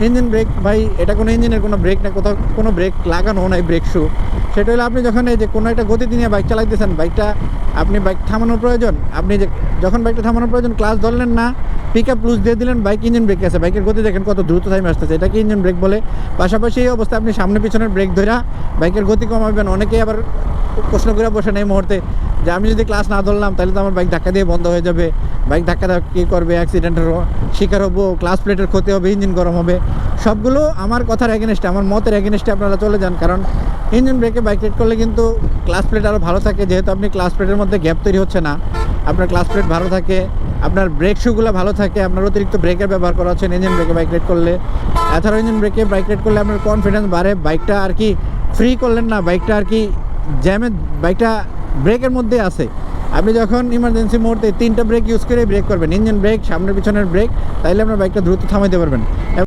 Engine brake ভাই এটা কোনো ইঞ্জিনের কোনো ব্রেক না, কোথাও কোনো ব্রেক লাগানো নাই, ব্রেক শু। সেটা হলো আপনি যখন এই যে কোনো একটা গতিতে নিয়ে বাইক চালাইতেছেন, বাইকটা আপনি বাইক থামানোর প্রয়োজন, আপনি যে যখন বাইকটা থামানোর প্রয়োজন ক্লাস ধরলেন না, পিক আপ লুজ দিয়ে দিলেন, বাইক ইঞ্জিন ব্রেক আছে, বাইকের গতি দেখেন কত দ্রুত টাইমে আসতেছে, এটাকে ইঞ্জিন ব্রেক বলে। পাশাপাশি এই অবস্থায় আপনি সামনে পিছনের ব্রেক ধরা বাইকের গতি কমাবেন। অনেকেই আবার প্রশ্ন করে বসেন এই মুহূর্তে যে আমি যদি ক্লাস না ধরলাম তাহলে তো আমার বাইক ধাক্কা দিয়ে বন্ধ হয়ে যাবে, বাইক ধাক্কা দেওয়া কী করবে, অ্যাক্সিডেন্টের শিকার হবো, ক্লাস প্লেটের ক্ষতি হবে, ইঞ্জিন গরম হবে। সবগুলো আমার কথার এগেনস্টে, আমার মতের এগেনস্টে আপনারা চলে যান। কারণ ইঞ্জিন ব্রেকে বাইক রাইড করলে কিন্তু ক্লাস প্লেট আরও ভালো থাকে, যেহেতু আপনি ক্লাস প্লেটের মধ্যে গ্যাপ তৈরি হচ্ছে না, আপনার ক্লাস প্লেট ভালো থাকে, আপনার ব্রেক শুগুলো ভালো থাকে, আপনার অতিরিক্ত ব্রেকের ব্যবহার করা হচ্ছে ইঞ্জিন ব্রেকে বাইক রাইড করলে। এছাড়াও ইঞ্জিন ব্রেকে বাইক রাইড করলে আপনার কনফিডেন্স বাড়ে, বাইকটা আর কি ফ্রি করলেন না, বাইকটা আর কি জ্যামে, বাইকটা ব্রেকের মধ্যে আছে। আপনি যখন ইমার্জেন্সি মুহূর্তে 3টা ব্রেক ইউজ করে ব্রেক করবেন, ইঞ্জিন ব্রেক, সামনের পিছনের ব্রেক, তাইলে আপনার বাইকটা দ্রুত থামাইতে পারবেন।